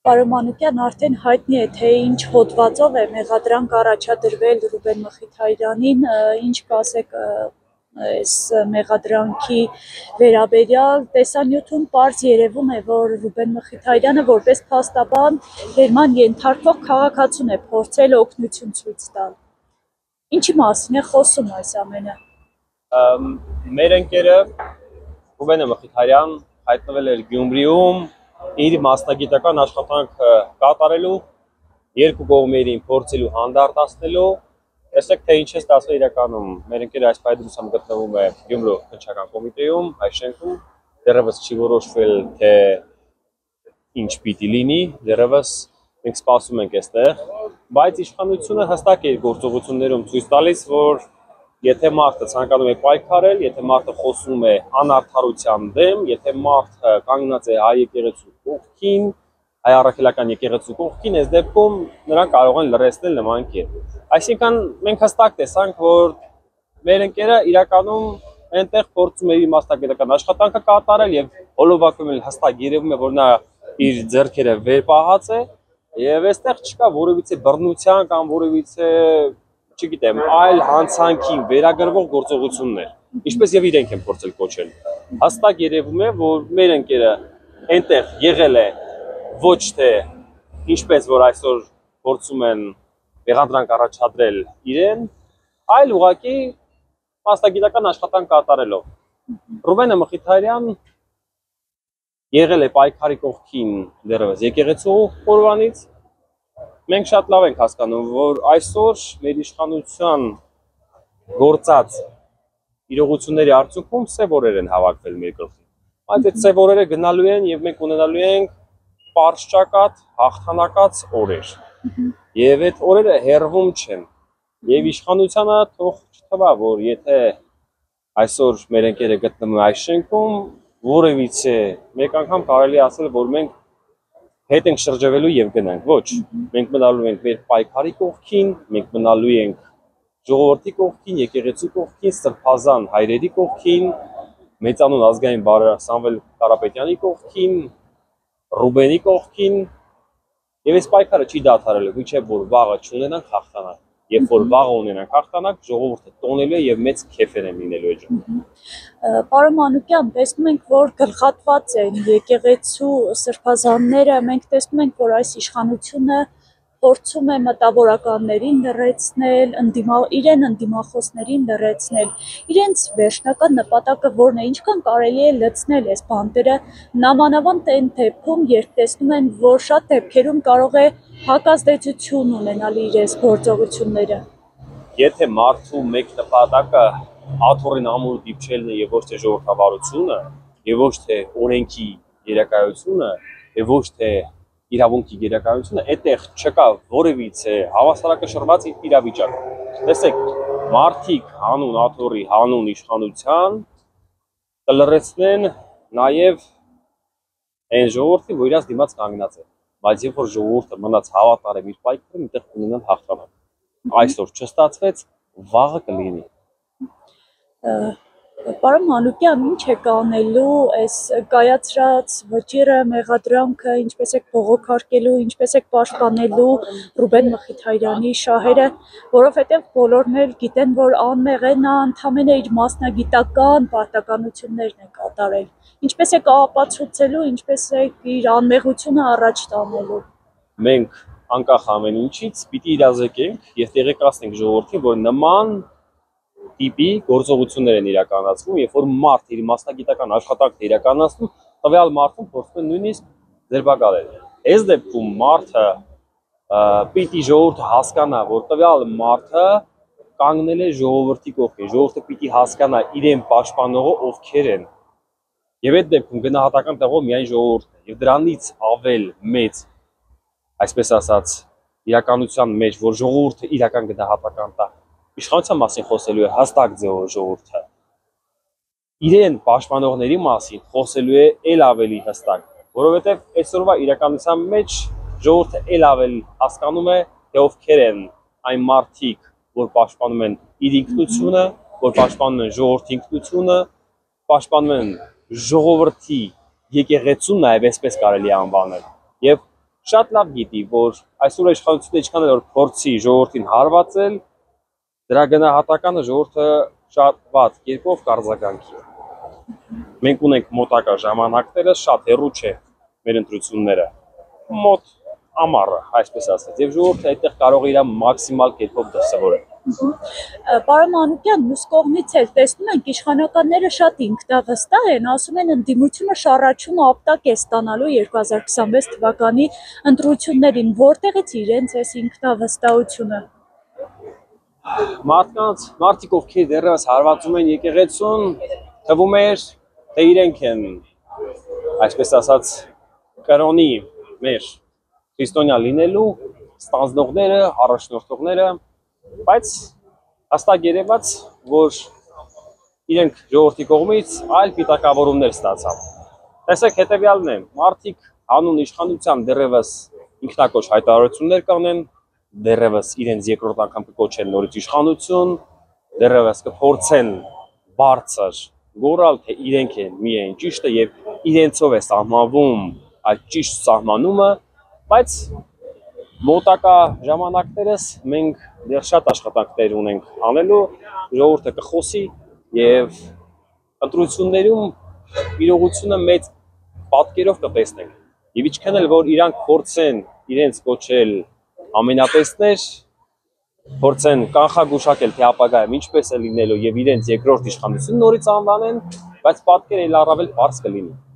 Պարոն Մանուկյան, արդեն հայտնի է, թե ինչ հոդվածով է մեղադրանք առաջադրվել Ռուբեն Մխիթարյանին, ինչ կասեք այս մեղադրանքի վերաբերյալ։ Տեսանյութում պարզ երևում է, որ Ռուբեն Մխիթարյանը որպես փաստաբան հերման ենթարկվող քաղաքացուն է փորձել օգնություն ցույց տալ։ Ինչի մասին է խոսում այս ամենը։ Մեր ընկերը Ռուբեն Մխիթարյան հայտնվել էր Գյումրիում իր մասնագիտական աշխատանք կատարելու, երկու կողմերին փորձելու հանդարտացնելու։ Տեսեք, թե ինչ է ստացվել իրականում։ Մեր ընկերը այս պայմանությամբ գտնվում է Գյումրու քննչական կոմիտեում, այս շենքում, դեռևս չի որոշվել, թե ինչ պիտի լինի, դեռևս մենք սպասում ենք այստեղ, բայց իշխանությունը հստակ է իր գործողություններում ցույց տալիս, որ եթե մարդը ցանկանում է պայքարել, եթե մարդը խոսում է անարդարության դեմ, եթե մարդը կանգնած է հայ եկեղեցու կողքին, հայ առաքելական եկեղեցու կողքին, այս դեպքում նրանք կարող են լրացնել նման կերպ։ Այսինքն մենք հստակ տեսանք, որ մեր ընկերը իրականում այնտեղ փորձում է իր մասնագիտական աշխատանքը կատարել եւ հոլովակում էլ հստակ երևում է, որ նա իր ձեռքերը վեր պահած է եւ այստեղ չկա որևիցե բռնության կամ որևիցե չգիտեմ, այլ հանցանքի վերագրվող գործողություններ, ինչպես եւ իրենք են փորձել կոչել։ Հստակ երևում է, որ մեր ընկերը այնտեղ եղել է ոչ թե ինչպես որ այսօր փորձում են մեղադրանք առաջադրել իրեն, այլ ուղղակի մասնագիտական աշխատանք կատարելով։ Ռուբեն Մխիթարյան եղել է պայքարի կողքին դեռևս եկեղեցու օրվանից։ Մենք շատ լավ ենք հասկանում, որ այսօր մեր իշխանության գործած իրողությունների արդյունքում սև օրեր են հավաքվել մեր գլխին։ Այդ սև օրերը գնալու են եւ մենք ունենալու ենք պարզ-ճակատ, հաղթանակած օրեր։ Եվ այդ օրերը հեռվում չեն։ Եվ իշխանությանը թող չթվա, որ եթե այսօր մեր ընկերը գտնվում է այս շենքում, որևիցե մեկ անգամ կարելի ասել, որ մենք հետ ենք շրջվելու եւ գնանք, ոչ, մենք մնալու ենք մեր պայքարի կողքին, մենք մնալու ենք ժողովրդի կողքին, եկեղեցու կողքին, սրբազան հայրերի կողքին, մեծանուն ազգային բարոյ Սամվել Կարապետյանի կողքին, Ռուբենի կողքին, եւ այս պայքարը չի դադարելու, ոչ որ վաղը չունենանք հաղթանակ, երբ որ վաղը ունենանք հաղթանակ, ժողովուրդը տոնելու է եւ մեծ քեֆեր են լինելու այդ ժամանակ։ Պարոն Մանուկյան, տեսնում ենք, որ գլխատված են եկեղեցու սրբազանները, մենք տեսնում ենք, որ այս իշխանությունը փորձում է մտավորականներին լրացնել, իրեն ընդդիմախոսներին լրացնել։ Իրենց վերջնական նպատակը որն է, ինչքան կարելի է լցնել այս բանտերը, նամանավանդ այն դեպքում, երբ տեսնում են, որ շատ դեպքերում կարող է հակազդեցություն ունենալ իրենց գործողությունները։ Եթե մարդու մեկ նպատակը աթոռին ամուր դիպչելն է եւ ոչ թե ժողովրդավարությունը, եւ ոչ թե օրենքի երակայությունը, եւ ոչ թե իրավունքի երակայությունը, այդտեղ չկա որևիցե հավասարակշռված իրավիճակ։ Տեսեք, մարդիկ հանուն աթոռի, հանուն իշխանության կլրացնեն նաեւ այն ժողովրդին, որ իրաց դիմաց կանգնած է, բայց երբ որ ժողովուրդը մնաց հավատարիմ իր պայքարին, այդտեղ կունենան հաղթանակ։ Այսօր չստացվեց, վաղը կլինի։ Պարոն Մանուկյան, ինչ է կանելու այս կայացրած վճիռը, մեղադրանքը, ինչպես եք բողոքարկելու, ինչպես եք պաշտպանելու Ռուբեն Մխիթարյանի շահերը, որովհետև բոլորն էլ գիտեն, որ անմեղ է, նա ընդամենը իր մասնագիտական պարտականություններն է կատարել։ Ինչպես եք ապացուցելու, ինչպես եք իր անմեղությունը առաջ տանելու։ Մենք անկախ ամեն ինչից պիտի իրազեկենք եւ տեղեկացնենք ժողովրդին, որ նման տիպի գործողություններ են իրականացվում, երբ որ մարդ իր մասնագիտական աշխատանքն իրականացնում, տվյալ մարդուն փորձում են նույնիսկ ձերբակալել։ Այս դեպքում մարդը պիտի ժողովուրդը հասկանա, որ տվյալ մարդը կանգնել է ժողովրդի կողքին, ժողովուրդը պիտի հասկանա իրեն պաշտպանողը ովքեր են։ Եվ այդ դեպքում գնահատական տեղով միայն ժողովուրդն է, եւ դրանից ավել մեծ, այսպես ասած, իրականության մեջ, որ ժողովուրդը իրական գնահատական տա, իշխանության մասին խոսելու է հստակ ձևով ժողովուրդը։ Իրեն պաշտպանողների մասին խոսելու է ել ավելի հստակ, որովհետև այսօրվա իրականության մեջ ժողովուրդը ել ավելի հասկանում է, թե ովքեր են այն մարդիկ, որ պաշտպանում են իր ինքնությունը, որ պաշտպանում են ժողովրդի ինքնությունը, պաշտպանում են ժողովրդի եկեղեցուն, նաև այսպես կարելի է անվանել, եւ շատ լավ գիտի, որ այսօր իշխանությունը ինչքան էլ որ փորձի ժողովրդին հարվածել, դրա գնահատականը ժողովուրդը շատ վատ կերպով կարձագանքի։ Մենք ունենք մոտակա ժամանակները, շատ հեռու չէ մեր ընտրությունները, մոտ ամառը, այսպես ասած, եւ ժողովուրդը այդտեղ կարող է իր մաքսիմալ կերպով դրսևորել։ Պարոն Մանուկյան, մյուս կողմից էլ տեսնում ենք իշխանականները շատ ինքնավստահ են, ասում են ընդդիմությունը շառաչուն ապտակ է ստանալու 2026 թվականի ընտրություններին, որտեղից իրենց այս ինքնավստահությունը։ Մարդիկ ովքեր դեռևս հարվածում են եկեղեցուն, թվում է, թե իրենք են, այսպես ասած, կրոնի մեր քրիստոնյա լինելու ստանձնողները, առաջնորդողները, բայց հստակ երևաց, որ իրենք ժողովրդի կողմից այլ պիտակավորումներ ստացան։ Տեսեք, հետևյալն է, մարդիկ հանուն իշխանության դեռևս ինքնակոչ հայտարարություններ կանեն, դեռևս իրենց երկրորդ անգամ կկոչեն նորից իշխանություն, դեռևս կփորձեն բարձր գոռալ, թե իրենք են միայն ճիշտը եւ իրենցով է սահմանվում այդ ճիշտ սահմանումը, բայց մոտակա ժամանակներս մենք դեռ շատ աշխատանքներ ունենք անելու, ժողովուրդը կխոսի եւ ընտրություններում իրողությունը մեծ պատկերով կտեսնենք։ Եվ ինչքան էլ որ իրանք փորձեն իրենց կոչել ամենատեսներ, փորձեն կանխագուշակել, թե ապագայում ինչպես է լինելու եւ իրենց երկրորդ իշխանություն նորից անվանեն, բայց պատկերը առավել բարձ կլինի։